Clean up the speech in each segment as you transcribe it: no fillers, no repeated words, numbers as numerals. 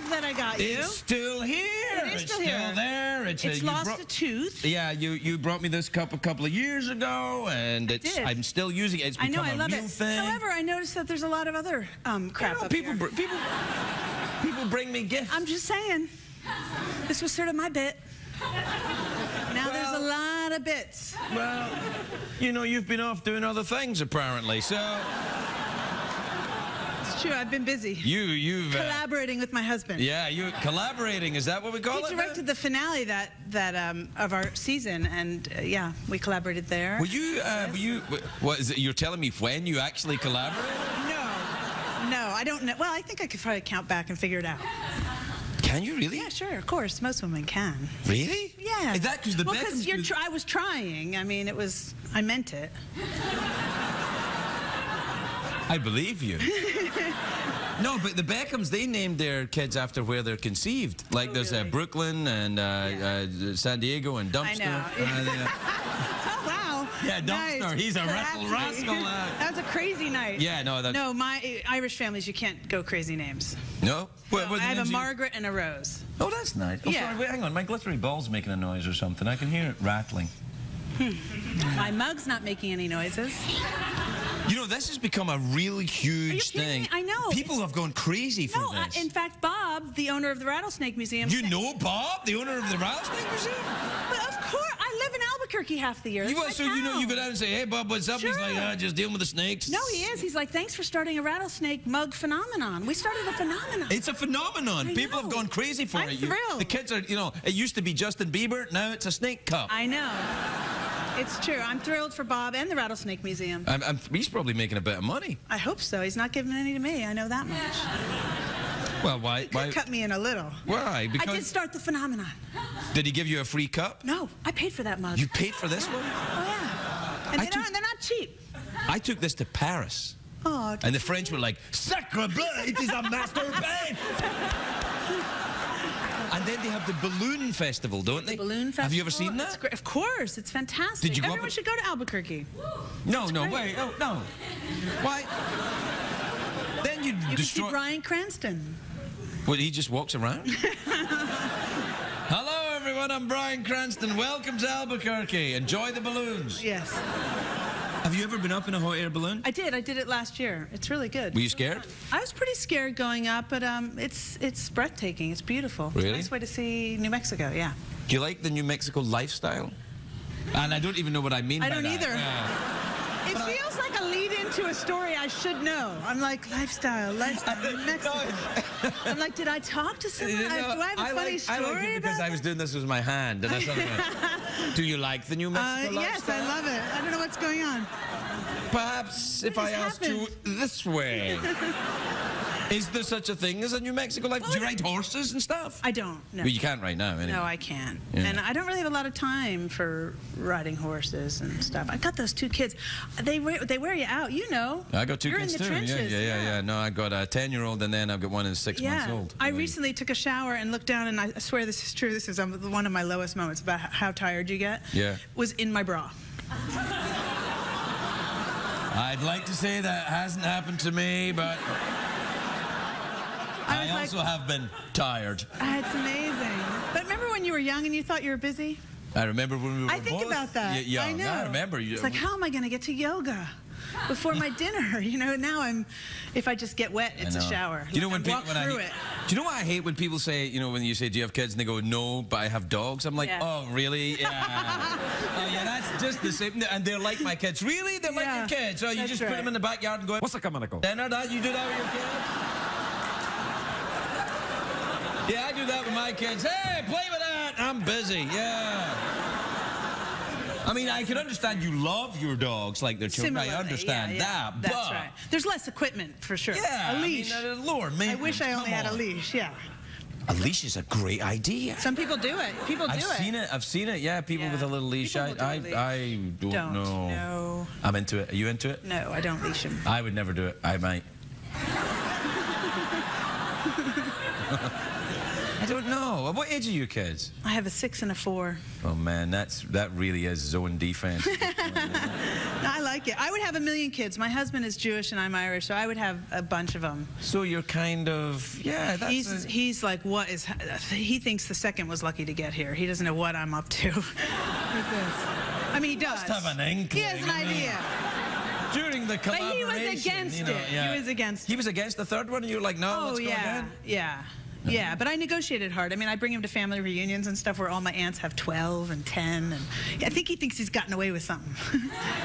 that I got you. It's still here. It is still here. There. It's lost a tooth. Yeah, you brought me this cup a couple of years ago, and I'm still using it. It's become I love a real thing. However, I noticed that there's a lot of other crap up here. People bring me gifts. I'm just saying. This was sort of my bit. Now there's a lot of bits. Well, you know, you've been off doing other things apparently, so. It's true, I've been busy. You've collaborating with my husband. Yeah, you collaborating. Is that what we call it? He directed the finale of our season, and yeah, we collaborated there. Were you? What is it? You're telling me when you actually collaborated? No, I don't know. Well, I think I could probably count back and figure it out. Can you really? Yeah, sure. Of course, most women can. Really? Yeah. Is that because the because I was trying. I mean, I meant it. I believe you. No, but the Beckhams, they named their kids after where they're conceived. Like there's really? Brooklyn and San Diego and Dumpster. I know. Oh, wow. Yeah, Dumpster. Nice. He's a rascal. That was a crazy night. Yeah, no, my Irish families, you can't go crazy names. No? I have a Margaret and a Rose. Oh, that's nice. Oh, yeah. Sorry, wait, hang on. My glittery ball's making a noise or something. I can hear it rattling. My mug's not making any noises. You know, this has become a really huge thing. I know. People have gone crazy for this. In fact, Bob, the owner of the Rattlesnake Museum... You know Bob, the owner of the Rattlesnake Museum? But of course, I live in Albuquerque half the year. So you know, you go down and say, hey, Bob, what's up? Sure. He's like, just dealing with the snakes. No, he is. He's like, thanks for starting a rattlesnake mug phenomenon. We started a phenomenon. It's a phenomenon. People have gone crazy for it. I'm thrilled. The kids are, you know, it used to be Justin Bieber, now it's a snake cup. I know. It's true. I'm thrilled for Bob and the Rattlesnake Museum. He's probably making a bit of money. I hope so. He's not giving any to me. I know that much. Well, why? He could cut me in a little. Why? Because I did start the phenomenon. Did he give you a free cup? No, I paid for that mug. You paid for this one? Oh, yeah. And they're not cheap. I took this to Paris. Oh, and the French were like, Sacre bleu, it is a masterpiece! And then they have the balloon festival, don't they? The balloon festival. Have you ever seen that? Of course, it's fantastic. Did you Everyone should go to Albuquerque. No, wait, no. Why? Then you can see Bryan Cranston. Well, he just walks around? Hello, everyone, I'm Bryan Cranston. Welcome to Albuquerque. Enjoy the balloons. Yes. Have you ever been up in a hot air balloon? I did. I did it last year. It's really good. Were you scared? I was pretty scared going up, but it's breathtaking. It's beautiful. Really? It's a nice way to see New Mexico, yeah. Do you like the New Mexico lifestyle? And I don't even know what I mean by that. I don't either. It feels like a lead-in to a story I should know. I'm like, lifestyle, New Mexico. I'm like, did I talk to someone? Do I have a funny story I like it because I was doing this with my hand, and I sort of do you like the New Mexico lifestyle? Yes, I love it. I don't know what's going on. Perhaps if I asked you this way. Is there such a thing as a New Mexico life? Do you ride horses and stuff? I don't, no. Well, you can't right now, anyway. No, I can't. Yeah. And I don't really have a lot of time for riding horses and stuff. I got those 2 kids. They wear you out, you know. I got 2 You're kids in the too. Trenches, Yeah. No, I got a 10-year-old and then I've got one who's 6 months old. I recently took a shower and looked down, and I swear this is true. This is one of my lowest moments about how tired you get. Yeah. Was in my bra. I'd like to say that hasn't happened to me, but I also have been tired. It's amazing. But remember when you were young and you thought you were busy? I remember when we were I think both about that. young. I know. I remember. It's like, how am I going to get to yoga before my dinner? You know, now if I just get wet, it's a shower. Do you know when walk through it. Do you know what I hate when people say, you know, when you say, do you have kids? And they go, no, but I have dogs. I'm like, oh, really? Yeah. Oh, yeah, that's just the same. And they're like my kids. Really? They're like your kids. So you just put them in the backyard and go, what's a communical? Dinner, you do that with your kids? Yeah, I do that with my kids. Hey, play with that. I'm busy. Yeah. I mean, I can understand you love your dogs like their children. Similarly, I understand that, That's but... right. There's less equipment, for sure. Yeah, a leash. I mean, Lord, I wish I only had a leash, yeah. A leash is a great idea. Some people do it. I've seen it, yeah, people with a little leash. I don't know. No. I'm into it. Are you into it? No, I don't leash him. I would never do it. I might. don't know. What age are your kids? I have a 6 and a 4. Oh man, that really is zone defense. No, I like it. I would have a million kids. My husband is Jewish and I'm Irish, so I would have a bunch of them. So you're kind of, yeah, that's he's like, what is, he thinks the second was lucky to get here. He doesn't know what I'm up to. I mean, he does. Must have an inkling. He has an idea. During the collaboration. But he was against it. Yeah. He was against it. He was against the third one, and you were like, no, let's go again? Yeah, but I negotiated hard. I mean, I bring him to family reunions and stuff where all my aunts have 12 and 10, and I think he thinks he's gotten away with something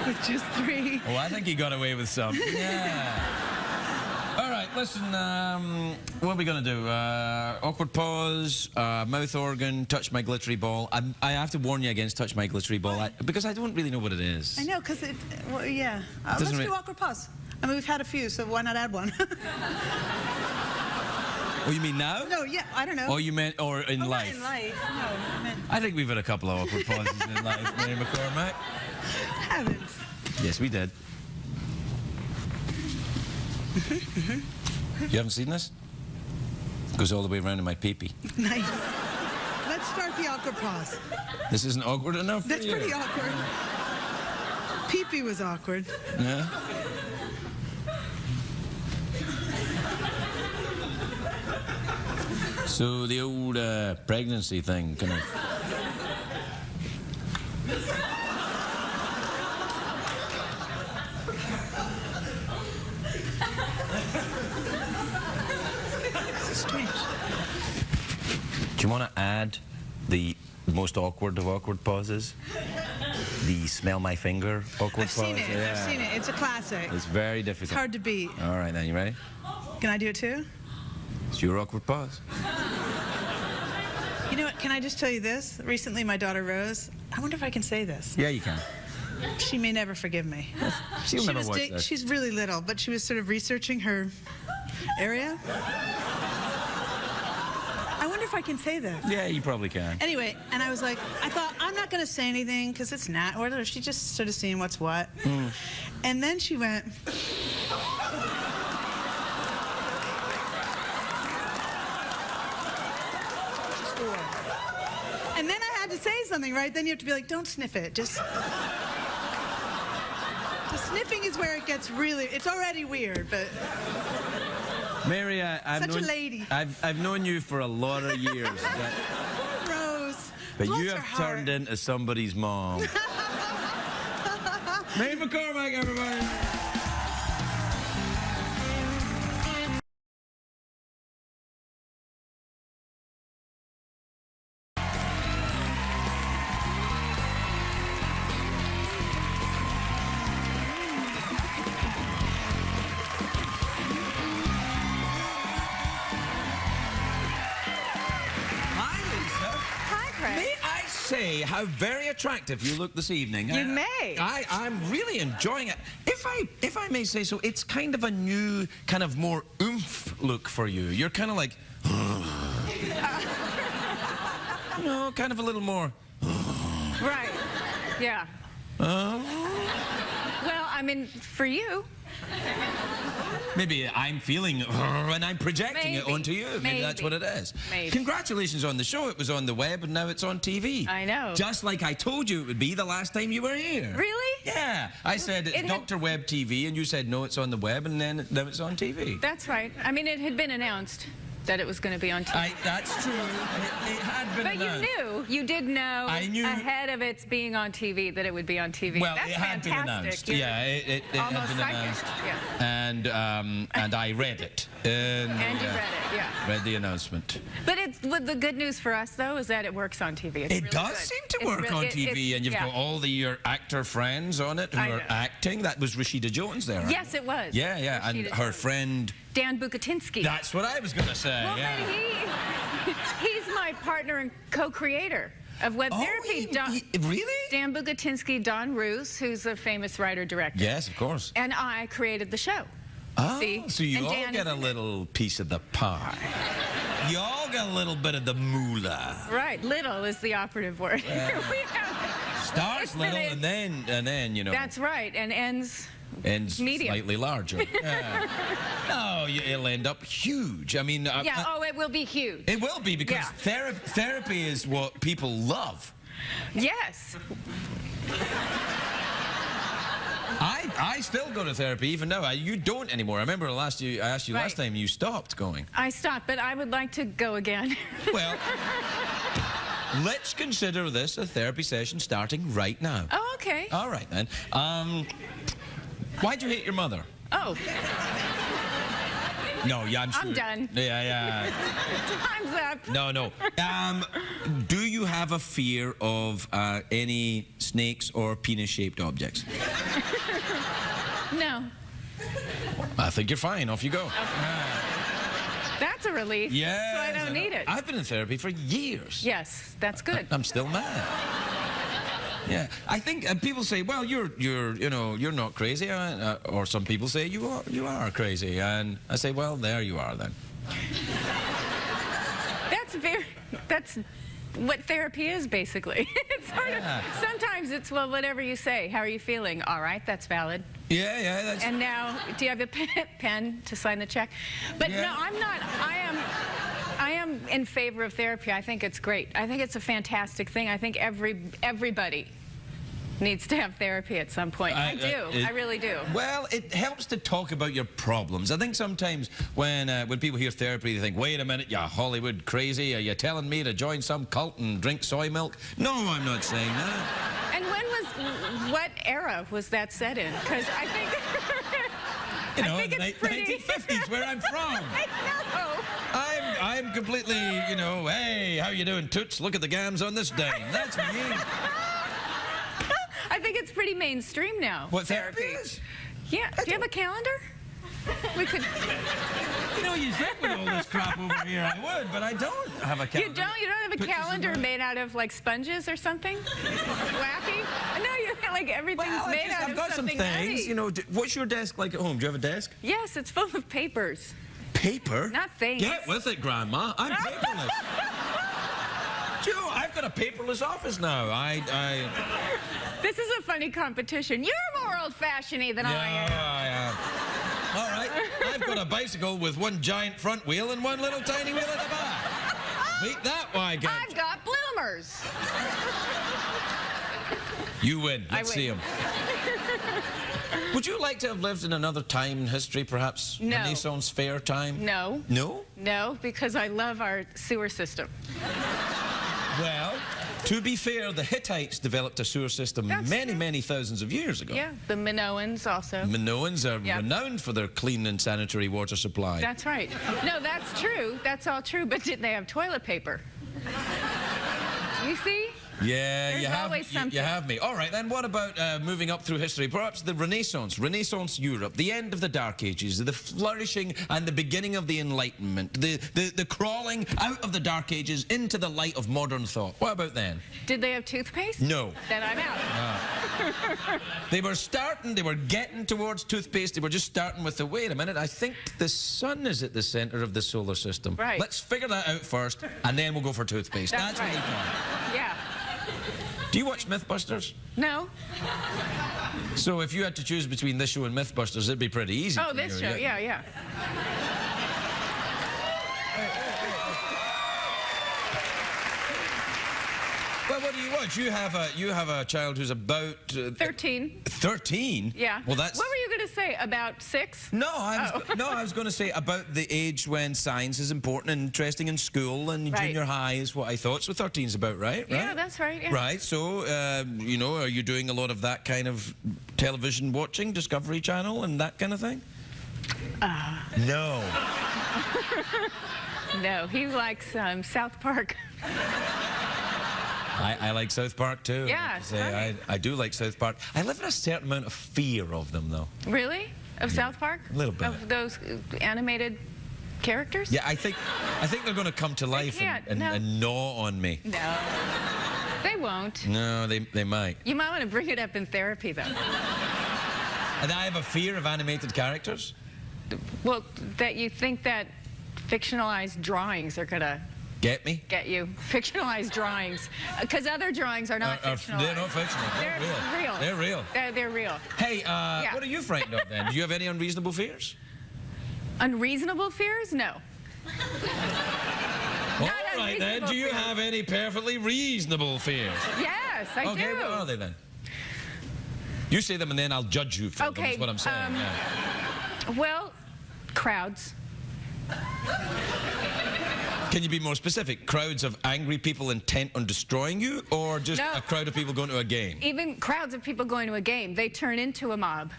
with just 3. Oh, I think he got away with something. Yeah. All right, listen, what are we going to do? Awkward pause, mouth organ, touch my glittery ball. I have to warn you against touch my glittery ball, because I don't really know what it is. I know, because well, yeah. Let's do awkward pause. I mean, we've had a few, so why not add one? Oh, you mean now? No, yeah, I don't know. Oh, you meant, or in life? Not in life, no. I think we've had a couple of awkward pauses in life, Mary McCormack. Haven't. Yes, we did. You haven't seen this? It goes all the way around in my pee-pee. Nice. Let's start the awkward pause. This isn't awkward enough for That's you? pretty awkward. Pee-pee was awkward. Yeah? So the old pregnancy thing, kind of. Strange. Do you want to add the most awkward of awkward pauses? The smell my finger awkward pause? I've seen it. Yeah. I've seen it. It's a classic. It's very difficult. It's hard to beat. All right, then. You ready? Can I do it too? It's your awkward pause. You know what? Can I just tell you this? Recently, my daughter Rose. I wonder if I can say this. Yeah, you can. She may never forgive me. She'll never watch this. She's really little, but she was sort of researching her area. I wonder if I can say this. Yeah, you probably can. Anyway, and I was like, I thought, I'm not going to say anything because it's not, or she's just sort of seeing what's what. And then she went, and then I had to say something, right? Then you have to be like, don't sniff it. Just. The sniffing is where it gets really, it's already weird, but. Mary, I've known you for a lot of years. Rose. But you have turned into somebody's mom. Mary McCormack, everybody. May I say how very attractive you look this evening? You may. I'm really enjoying it. If I may say so, it's kind of a new, kind of more oomph look for you. You're kind of like, you know, kind of a little more. Right. Yeah. Well, I mean, for you. Maybe I'm feeling when I'm projecting it onto you. Maybe that's what it is. Maybe. Congratulations on the show. It was on the web and now it's on TV. I know. Just like I told you it would be the last time you were here. Really? Yeah. I said it's Dr. Web TV and you said no, it's on the web, and then it's on TV. That's right. I mean, it had been announced that it was going to be on TV. That's true. It had been announced. But you did know I knew ahead of it being on TV that it would be on TV. Well, That's it had been announced. Yeah, it had been announced. Yeah. And I read it. And you read it, yeah. Read the announcement. But the good news for us, though, is that it works on TV. It's It really does good. seem to work on TV, and you've got all your actor friends on it who are acting. That was Rashida Jones there, right? Yes, it was. Yeah, yeah, Rashida and her Jones. friend... Dan Bukatinsky. That's what I was going to say, Well, yeah. he's my partner and co-creator of Web Therapy. Really? Dan Bukatinsky, Don Roos, who's a famous writer-director. Yes, of course. And I created the show. Oh, See? so you And all Dan get is a in little piece of the pie. You all get a little bit of the moolah. Right, little is the operative word. Starts little and then, you know. That's right, and ends ends medium. slightly larger. Yeah. No, it'll end up huge. I mean... it will be huge. It will be, because therapy is what people love. Yes. I still go to therapy even now. You don't anymore. I remember I asked you last time, you stopped going. I stopped, but I would like to go again. Well, let's consider this a therapy session starting right now. Oh, okay. All right, then. Why'd you hate your mother? Oh. No, yeah, I'm sure. I'm done. Yeah. Time's up. No. Do you have a fear of any snakes or penis-shaped objects? No. I think you're fine. Off you go. That's a relief. Yeah. So I don't need it. I've been in therapy for years. Yes, that's good. I'm still mad. Yeah, I think people say, well, you're not crazy, or some people say you are crazy, and I say, well, there you are then. That's what therapy is, basically. It's sort of, sometimes it's, well, whatever you say, how are you feeling? All right, that's valid. Yeah, that's... And now, do you have a pen to sign the check? But no, I'm not. I am in favor of therapy. I think it's great. I think it's a fantastic thing. I think everybody needs to have therapy at some point. I do. I really do. Well, it helps to talk about your problems. I think sometimes when people hear therapy, they think, wait a minute, you Hollywood crazy. Are you telling me to join some cult and drink soy milk? No, I'm not saying that. And what era was that set in? Because I think... You know, in the 1950s, where I'm from. I know. I'm completely, hey, how you doing, toots? Look at the gams on this dame. That's me. I think it's pretty mainstream now. What therapy is? Yeah. Do you have a calendar? We could... You think with all this crap over here I would, but I don't have a calendar. You don't have a calendar made out of, like, sponges or something? Wacky? No, like, everything's made out of something things. heavy. What's your desk like at home? Do you have a desk? Yes, it's full of papers. Paper? Not things. Get with it, Grandma. I'm paperless. Joe, I've got a paperless office now. This is a funny competition. You're more old-fashioned-y than I am. All right, I've got a bicycle with one giant front wheel and one little tiny wheel at the back. Beat that, why, can't I've got bloomers. You win. Let's see them. Would you like to have lived in another time in history, perhaps? No. Renaissance fair time? No. No? No, because I love our sewer system. Well, to be fair, the Hittites developed a sewer system many thousands of years ago. Yeah, the Minoans also. Minoans are renowned for their clean and sanitary water supply. That's right. No, that's true. That's all true. But didn't they have toilet paper? You see? Yeah, There's you have me. All right, then what about moving up through history? Perhaps the Renaissance Europe, the end of the Dark Ages, the flourishing and the beginning of the Enlightenment, the crawling out of the Dark Ages into the light of modern thought. What about then? Did they have toothpaste? No. Then I'm out. They were getting towards toothpaste. They were just starting with the, wait a minute, I think the sun is at the center of the solar system. Right. Let's figure that out first, and then we'll go for toothpaste. That's right. What they call it. Yeah. Do you watch Mythbusters? No. So if you had to choose between this show and Mythbusters, it'd be pretty easy. Oh, this show, yeah. Well, what do you watch? You have a child who's about 13. 13? Yeah. Well, that's. What were you going to say? About 6? No, I was going to say about the age when science is important and interesting in school, and junior high is what I thought. So 13 is about right. Yeah, that's right. Yeah. Right. So, are you doing a lot of that kind of television watching, Discovery Channel, and that kind of thing? No. No, he likes South Park. I like South Park too. Yeah, I do like South Park. I live in a certain amount of fear of them, though. Really? Of South Park? A little bit. Of those animated characters? Yeah, I think they're going to come to life and gnaw on me. No, they won't. No, they might. You might want to bring it up in therapy, though. And I have a fear of animated characters. Well, that you think that fictionalized drawings are going to Get me? Get you. Fictionalized drawings. Because other drawings are not fictionalized. They're not fictional. They're real. They're real. They're real. Hey, what are you frightened of then? Do you have any unreasonable fears? Unreasonable fears? No. All right then. Do you have any perfectly reasonable fears? Yes, I do. Okay, what are they then? You say them and then I'll judge you for them, is what I'm saying. Well, crowds. Can you be more specific? Crowds of angry people intent on destroying you, or just a crowd of people going to a game? Even crowds of people going to a game, they turn into a mob.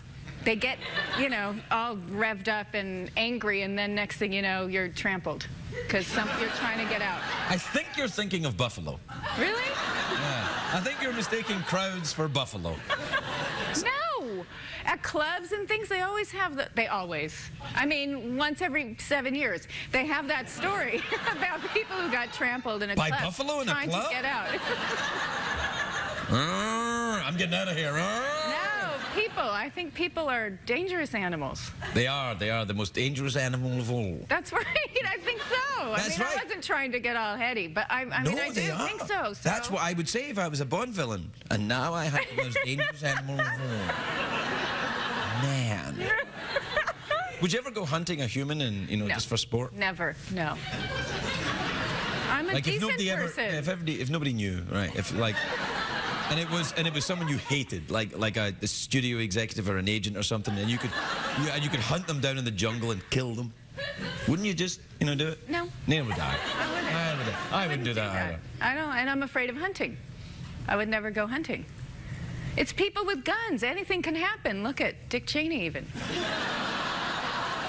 They get, you know, all revved up and angry, and then next thing you know, you're trampled because you're trying to get out. I think you're thinking of Buffalo. Really? Yeah. I think you're mistaking crowds for Buffalo. No! At clubs and things, they always have they always. I mean, once every 7 years, they have that story about people who got trampled in a club. By Buffalo in a club? Trying to get out. I'm getting out of here. No, people. I think people are dangerous animals. They are the most dangerous animal of all. That's right. I think so. That's I wasn't trying to get all heady, but I do think so. That's what I would say if I was a Bond villain. And now I have the most dangerous animal of all. Man. Would you ever go hunting a human and, you know, just for sport? Never. No. I'm a decent person. If nobody knew, right? And it was someone you hated, like a studio executive or an agent or something, and you could hunt them down in the jungle and kill them. Wouldn't you just, you know, do it? No. Neither would I. I wouldn't do that either. I don't, and I'm afraid of hunting. I would never go hunting. It's people with guns. Anything can happen. Look at Dick Cheney even.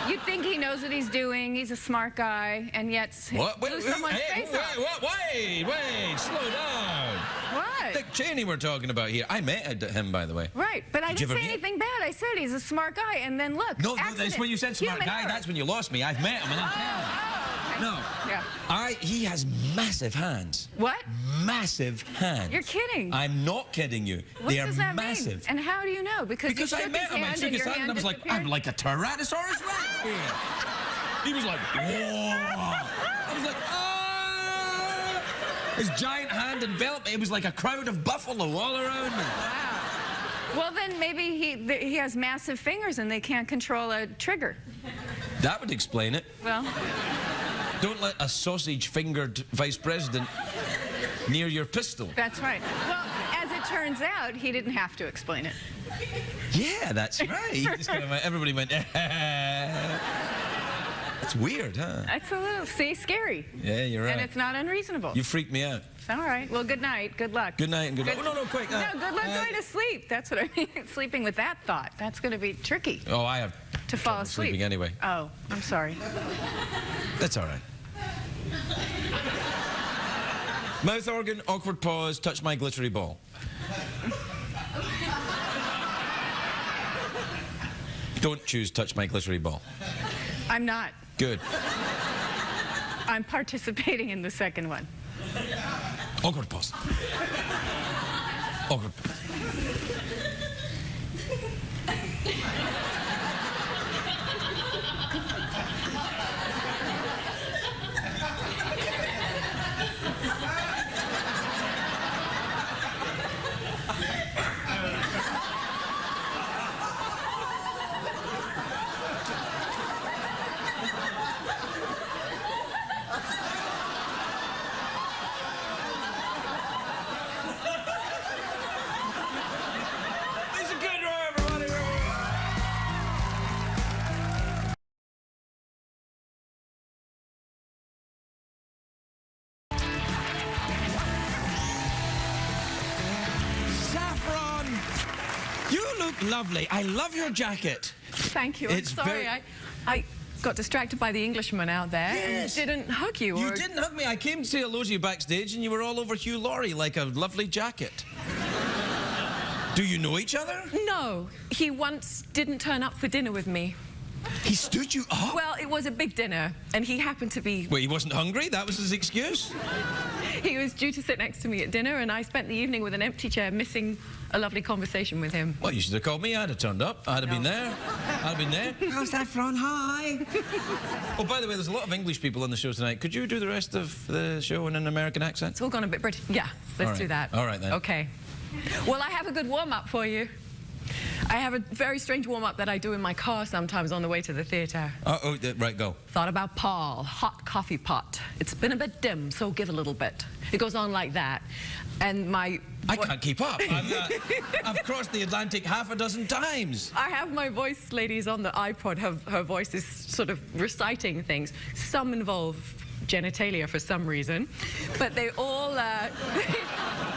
You'd think he knows what he's doing. He's a smart guy, and yet blew someone's face off. Wait, slow down. What? Dick Cheney we're talking about here. I met him, by the way. Right, but I didn't say anything bad. I said he's a smart guy, and then look. No, that's when you said smart guy. That's when you lost me. I've met him, and I'm telling you. No. Yeah. He has massive hands. What? Massive hands. You're kidding. I'm not kidding you. What they are does that massive. mean? And how do you know? Because I met him. I shook his hand and I was like, I'm like a Tyrannosaurus Rex here. He was like, whoa. I was like, oh. His giant hand enveloped me. It was like a crowd of buffalo all around me. Wow. Well, then maybe he has massive fingers and they can't control a trigger. That would explain it. Well. Don't let a sausage-fingered vice president near your pistol. That's right. Well, as it turns out, he didn't have to explain it. Yeah, that's right. He just kind of went, everybody went, It's weird, huh? It's a little, scary. Yeah, you're right. And it's not unreasonable. You freaked me out. All right. Well, good night. Good luck. Good night and good luck. Oh, no, quick. No, good luck going to sleep. That's what I mean. Sleeping with that thought. That's going to be tricky. Oh, I have to fall asleep. Sleeping anyway. Oh, I'm sorry. That's all right. Mouth organ, awkward pause, touch my glittery ball. Don't choose touch my glittery ball. I'm not. Good. I'm participating in the second one. Awkward pause. Awkward pause. Lovely. I love your jacket. Thank you. I'm sorry. I got distracted by the Englishman out there and didn't hug you. You didn't hug me. I came to say hello to you backstage and you were all over Hugh Laurie like a lovely jacket. Do you know each other? No. He once didn't turn up for dinner with me. He stood you up? Well, it was a big dinner and he happened to be... Wait, he wasn't hungry? That was his excuse? He was due to sit next to me at dinner, and I spent the evening with an empty chair, missing a lovely conversation with him. Well, you should have called me. I'd have turned up. I'd have been there. I'd have been there. How's that from? Hi. Oh, by the way, there's a lot of English people on the show tonight. Could you do the rest of the show in an American accent? It's all gone a bit British. Yeah, let's do that. All right, then. Okay. Well, I have a good warm-up for you. I have a very strange warm-up that I do in my car sometimes on the way to the theatre. Right, go. Thought about Paul, hot coffee pot. It's been a bit dim, so give a little bit. It goes on like that. And I can't keep up. I've crossed the Atlantic half a dozen times. I have my voice ladies on the iPod. Her voice is sort of reciting things. Some involve genitalia for some reason, but they all,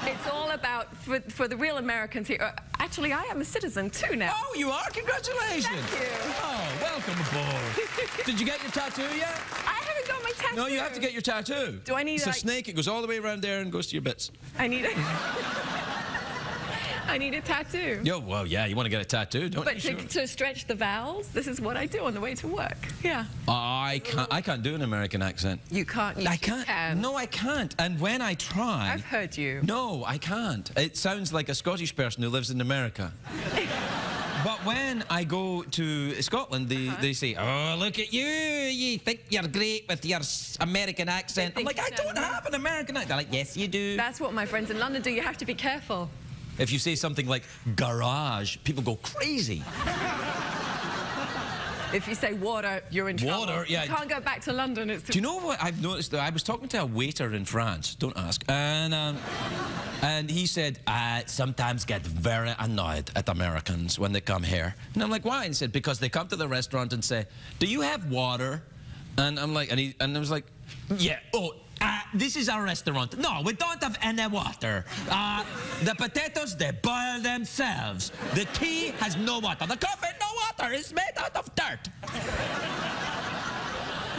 it's all about, for the real Americans here, actually I am a citizen too now. Oh, you are? Congratulations. Thank you. Oh, welcome aboard. Did you get your tattoo yet? I haven't got my tattoo. No, you have to get your tattoo. Do I need It's a snake. It goes all the way around there and goes to your bits. I need a... I need a tattoo. Yo, well, yeah, you want to get a tattoo, don't you? But to stretch the vowels, this is what I do on the way to work. Yeah. I can't do an American accent. You can't. I can't. Can. No, I can't. And when I try... I've heard you. No, I can't. It sounds like a Scottish person who lives in America. But when I go to Scotland, they say, oh, look at you. You think you're great with your American accent. I'm like, I don't have an American accent. They're like, yes, you do. That's what my friends in London do. You have to be careful. If you say something like garage, people go crazy. If you say water, you're in trouble. Water, yeah. You can't go back to London. Do you know what I've noticed? I was talking to a waiter in France, don't ask, and he said, I sometimes get very annoyed at Americans when they come here. And I'm like, why? And he said, because they come to the restaurant and say, do you have water? And I'm like, and I was like, yeah, this is our restaurant. No, we don't have any water. The potatoes, they boil themselves. The tea has no water. The coffee, no water. It's made out of dirt.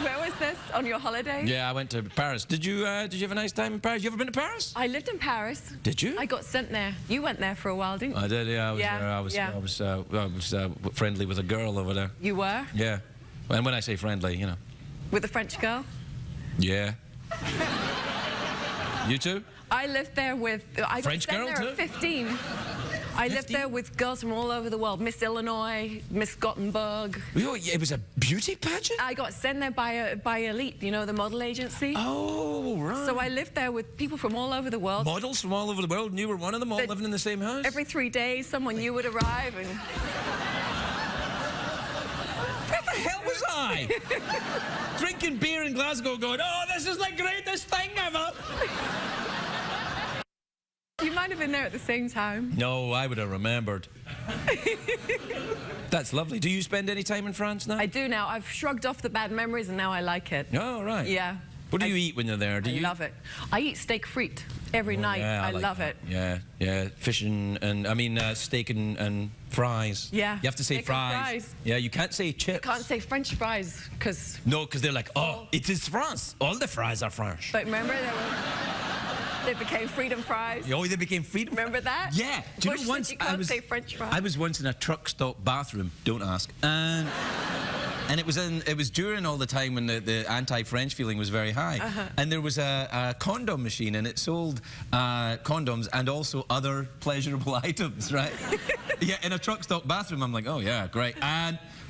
Where was this? On your holiday? Yeah, I went to Paris. Did you have a nice time in Paris? You ever been to Paris? I lived in Paris. Did you? I got sent there. You went there for a while, didn't you? I did, yeah. I was friendly with a girl over there. You were? Yeah. And when I say friendly, you know. With a French girl? Yeah. You too? I lived there with... I French got sent girl there too? at 15. I lived there with girls from all over the world. Miss Illinois, Miss Gothenburg. It was a beauty pageant? I got sent there by Elite, you know, the model agency. Oh, right. So I lived there with people from all over the world. Models from all over the world, and you were one of them, all living in the same house? Every 3 days, someone new would arrive and... Where the hell was I? Drinking beer in Glasgow going, oh, this is the greatest thing ever. You might have been there at the same time. No, I would have remembered. That's lovely. Do you spend any time in France now? I do now. I've shrugged off the bad memories and now I like it. Oh, right. Yeah. What do you eat when you're there? I love it. I eat steak frite every night. Yeah, I love it. Yeah, yeah. Fish and steak and fries. Yeah. You have to say Steak and fries. fries. Yeah, you can't say chips. You can't say French fries because... No, because they're like, oh, it is France. All the fries are French. But remember, they became freedom fries. Oh, they became freedom. Remember that? Yeah. Do you Bush know once said you can't say French fries. I was once in a truck stop bathroom. Don't ask. And it was during all the time when the anti-French feeling was very high. And there was a condom machine, and it sold condoms and also other pleasurable items, right? Yeah, in a truck stop bathroom. I'm like, oh yeah, great.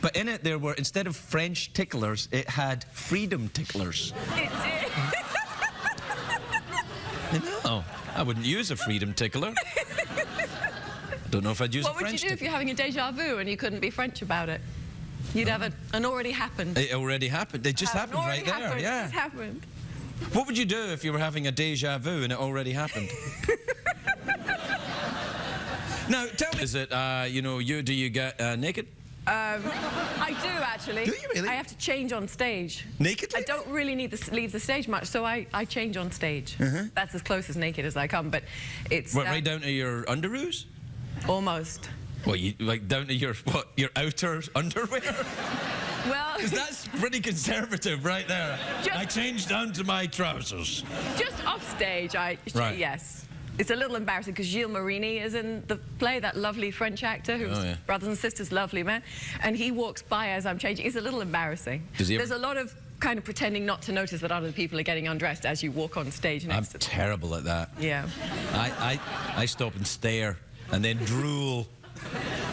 But in it there were, instead of French ticklers, it had freedom ticklers. It did. No, I wouldn't use a freedom tickler. Don't know if I'd use a French tickler. What would you do if you're having a déjà vu and you couldn't be French about it? You'd have an already happened. It already happened. It just happened right there. Yeah. It just happened. What would you do if you were having a déjà vu and it already happened? Now, tell me, is it, do you get naked? I do, actually. Do you really? I have to change on stage. Nakedly? I don't really need to leave the stage much, so I change on stage. That's as close as naked as I come, but it's... What, right down to your underoos? Almost. Well, like down to your outer underwear? Well... Because that's pretty conservative right there. I changed down to my trousers. Just off stage, yes. It's a little embarrassing because Gilles Marini is in the play, that lovely French actor who's Brothers and Sisters, lovely man. And he walks by as I'm changing. It's a little embarrassing. There's a lot of kind of pretending not to notice that other people are getting undressed as you walk on stage next to them. I'm terrible at that. Yeah. I stop and stare and then drool.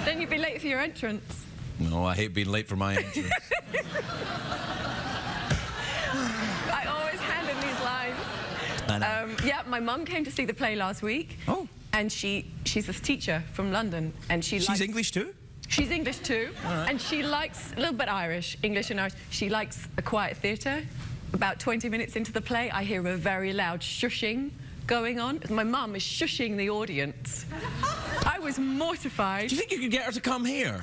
Then you'd be late for your entrance. No, I hate being late for my entrance. I always hand in these lines. Yeah, my mum came to see the play last week. Oh. And she's a teacher from London, and She's English too? She's English too, right. And she likes a little bit Irish, English and Irish. She likes a quiet theatre. About 20 minutes into the play, I hear a very loud shushing going on. My mum is shushing the audience. I was mortified. Do you think you could get her to come here?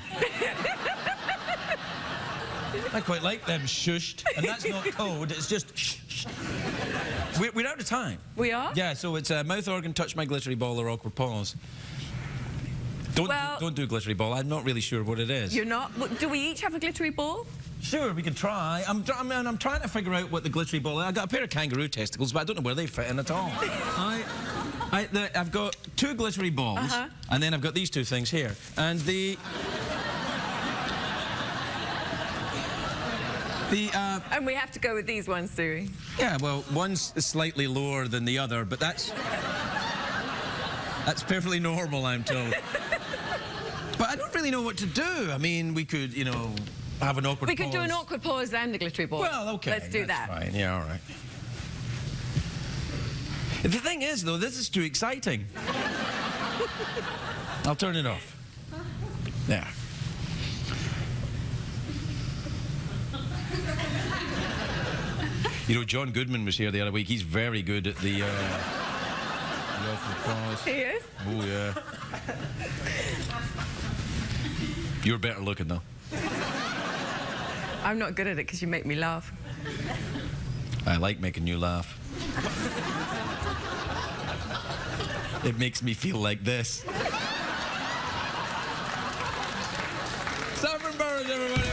I quite like them shushed, and that's not code, it's just shh. We're out of time. We are? Yeah, so it's mouth organ, touch my glittery ball, or awkward pause. Don't do glittery ball. I'm not really sure what it is. You're not? Do we each have a glittery ball? Sure, we can try. I'm trying to figure out what the glittery ball is. I got a pair of kangaroo testicles, but I don't know where they fit in at all. I've got 2 glittery balls, and then I've got these 2 things here. And and we have to go with these ones, do we? yeah, well, one's slightly lower than the other, but that's perfectly normal, I'm told. But I don't really know what to do. I mean, we could, you know, have an awkward pause. We could do an awkward pause and a glittery ball. Well, okay. Let's do that. Fine. Yeah, all right. The thing is, though, this is too exciting. I'll turn it off. There. You know, John Goodman was here the other week. He's very good at the awkward pause. He is? Oh, yeah. You're better looking, though. I'm not good at it because you make me laugh. I like making you laugh. It makes me feel like this. Southern Birds, everybody.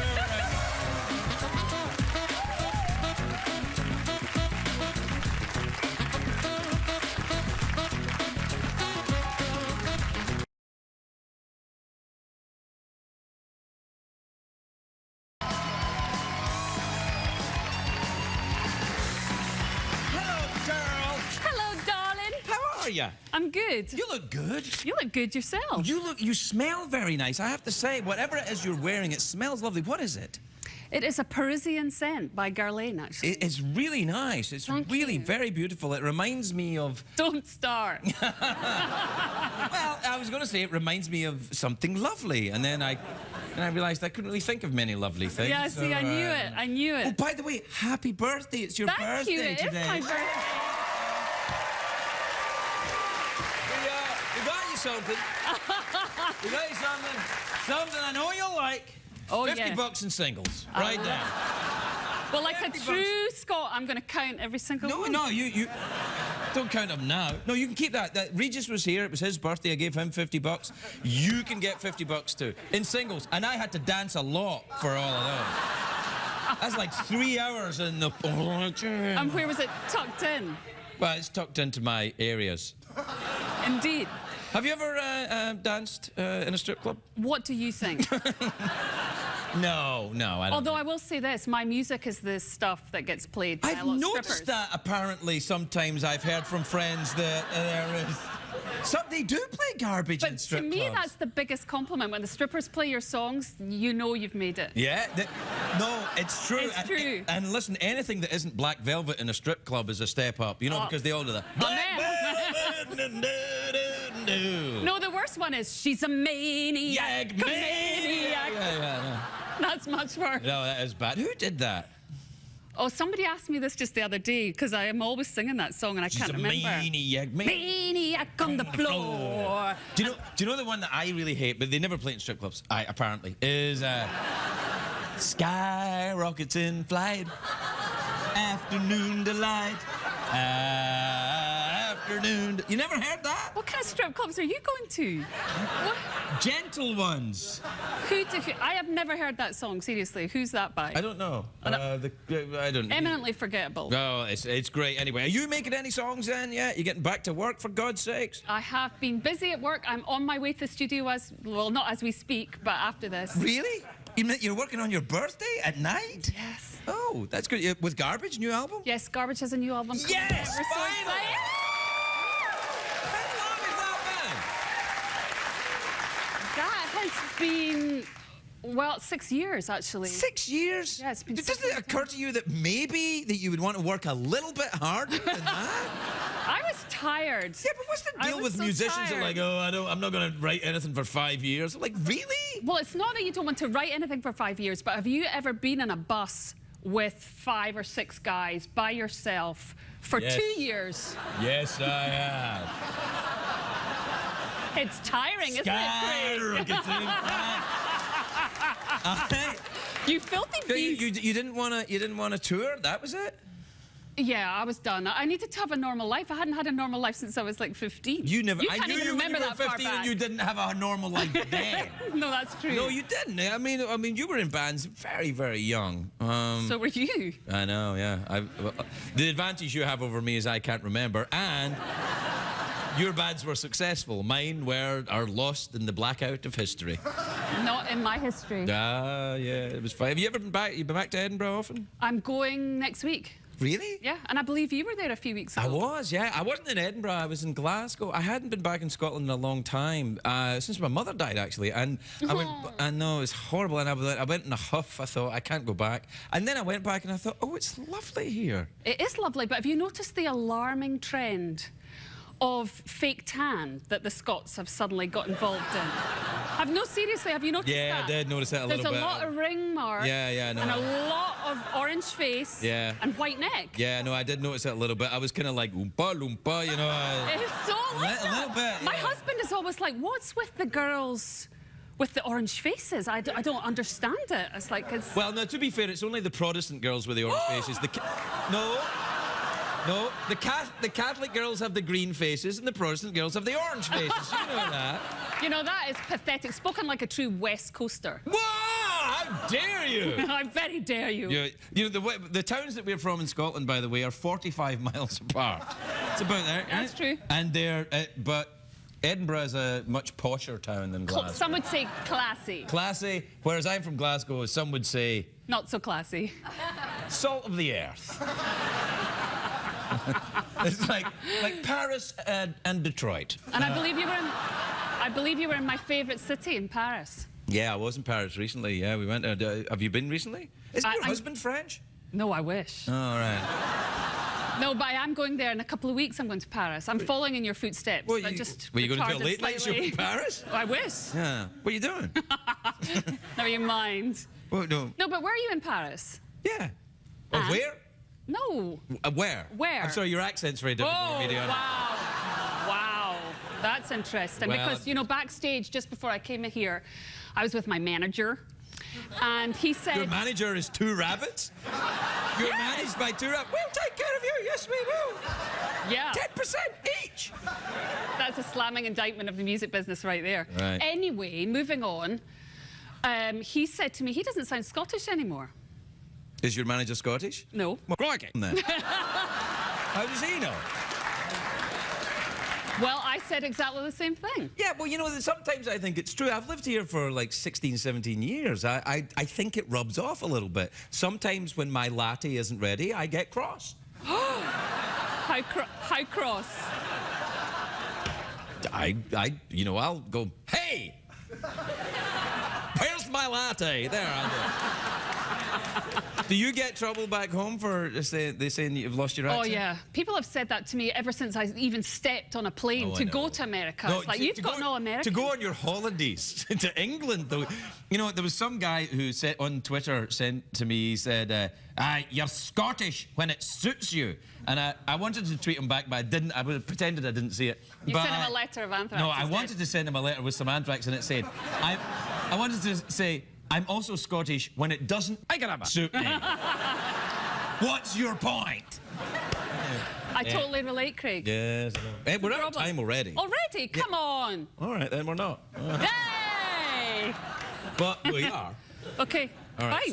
How are you? I'm good. You look good. You look good yourself. You smell very nice. I have to say, whatever it is you're wearing, it smells lovely. What is it? It is a Parisian scent by Guerlain, actually. It's really nice. It's Thank really you. very beautiful. It reminds me of... Don't start. Well, I was going to say it reminds me of something lovely, and then I realised I couldn't really think of many lovely things. Yeah, see, so, I knew it. I knew it. Oh, by the way, happy birthday. It's your Thank birthday you. It today. is my birthday. We got you something. We got you something. Something I know you'll like. Oh, 50 yeah. bucks in singles. Right there. Well, like a 50 true Scot, I'm going to count every single one. No, you don't count them now. No, you can keep that. Regis was here. It was his birthday. I gave him 50 bucks. You can get 50 bucks too in singles. And I had to dance a lot for all of those. That's like 3 hours in the... And where was it tucked in? Well, it's tucked into my areas. Indeed. Have you ever danced in a strip club? What do you think? No, I don't. Although I will say this, my music is the stuff that gets played by a I've lot of noticed strippers. that apparently sometimes I've heard from friends that there is... they do play garbage in But to strip me, clubs. that's the biggest compliment. When the strippers play your songs, you know you've made it. Yeah, no, it's true. It's true. And listen, anything that isn't Black Velvet in a strip club is a step up, you know, because they all do that. Black Velvet! No, the worst one is she's a maniac. Maniac. Yeah. That's much worse. No, that is bad. Who did that? Oh, somebody asked me this just the other day because I am always singing that song and I can't remember. Maniac on the floor. Do you know the one that I really hate, but they never play in strip clubs? Apparently is Sky Rockets in Flight, Afternoon Delight. Afternoon. You never heard that? What kind of strip clubs are you going to? What? Gentle Ones. I have never heard that song, seriously. Who's that by? I don't know. I don't know. Eminently forgettable. No, it's great. Anyway, are you making any songs then yet? You getting back to work, for God's sakes? I have been busy at work. I'm on my way to the studio not as we speak, but after this. Really? You're working on your birthday at night? Yes. Oh, that's good. With Garbage, new album? Yes, Garbage has a new album. Yes, We're so finally! excited. How long has that That has been, well, 6 years, actually. 6 years? Yeah, it's been Doesn't such a it occur to you that maybe that you would want to work a little bit harder than that? I was tired. Yeah, but what's the I deal was with so musicians that are tired. like, oh, I'm not going to write anything for 5 years? Like, really? Well, it's not that you don't want to write anything for 5 years, but have you ever been in a bus with 5 or 6 guys by yourself for Yes. 2 years? Yes, I have. It's tiring, isn't it, Craig? You filthy beast. You didn't want to tour? That was it? Yeah, I was done. I needed to have a normal life. I hadn't had a normal life since I was like 15. You never. can't I knew even you when remember you were that far 15 back. and you didn't have a normal life then. No, that's true. No, you didn't. I mean, you were in bands very, very young. So were you. I know, yeah. The advantage you have over me is I can't remember, and your bands were successful. Mine are lost in the blackout of history. Not in my history. Yeah, it was fine. Have you ever been back? You been back to Edinburgh often? I'm going next week. Really? Yeah, and I believe you were there a few weeks ago. I was, yeah. I wasn't in Edinburgh. I was in Glasgow. I hadn't been back in Scotland in a long time, since my mother died, actually. And I went. I know, it was horrible. And I went in a huff. I thought, I can't go back. And then I went back and I thought, oh, it's lovely here. It is lovely, but have you noticed the alarming trend of fake tan that the Scots have suddenly got involved in? Seriously, have you noticed that? Yeah, I did notice that a little bit. There's a lot of ring marks. Yeah, I know. And a lot of orange face. Yeah. And white neck. Yeah, no, I did notice that a little bit. I was kind of like, oompa loompa, you know. It's so like A little bit, My yeah. husband is always like, what's with the girls with the orange faces? I don't understand it. It's like, it's... Well, no, to be fair, it's only the Protestant girls with the orange faces. No, the Catholic girls have the green faces and the Protestant girls have the orange faces. You know that. You know, that is pathetic. Spoken like a true West Coaster. Whoa! How dare you? I very dare you. You know, the towns that we're from in Scotland, by the way, are 45 miles apart. It's about there. That's true. And but Edinburgh is a much posher town than Glasgow. Some would say classy. Classy, whereas I'm from Glasgow, some would say Not so classy. salt of the earth. It's like Paris and Detroit. And I believe you were in my favourite city in Paris. Yeah, I was in Paris recently. Yeah, we went. Have you been recently? Is your I'm- husband French? No, I wish. Oh, all right. No, but I am going there in a couple of weeks. I'm going to Paris. I'm following in your footsteps. Well, but you, just were you going to do a retarded late night show slightly. in Paris? I wish. Yeah. What are you doing? Never you mind. Well, no. No, but where are you in Paris? Yeah. Or And? where? No. Where? Where? I'm sorry, your accent's very difficult Oh, for me to wow. Wow. That's interesting. Well, because, you know, backstage, just before I came in here, I was with my manager. And he said... Your manager is 2 rabbits? You're managed by 2 rabbits? We'll take care of you. Yes, we will. Yeah. 10% each. That's a slamming indictment of the music business right there. Right. Anyway, moving on, he said to me, he doesn't sound Scottish anymore. Is your manager Scottish? No. Well, crikey. Then. How does he know? Well, I said exactly the same thing. Yeah, well, you know, sometimes I think it's true. I've lived here for like 16, 17 years. I think it rubs off a little bit. Sometimes when my latte isn't ready, I get cross. How cross? I'll go, hey! Where's my latte? There, I'll do. Do you get trouble back home for they saying you've lost your accent? Oh, yeah. People have said that to me ever since I even stepped on a plane to go to America. No, it's like, you've got no American. To go on your holidays to England, though. You know, there was some guy who said on Twitter, sent to me, he said, you're Scottish when it suits you. And I wanted to tweet him back, but I didn't. I pretended I didn't see it. You sent him a letter of anthrax. No, I wanted to send him a letter with some anthrax, and it said, I wanted to say, I'm also Scottish when it doesn't suit me. What's your point? I totally relate, Craig. Yes. Hey, we're out of time already. Already? Come on. All right, then we're not. Yay! But we are. Okay. All right. Bye.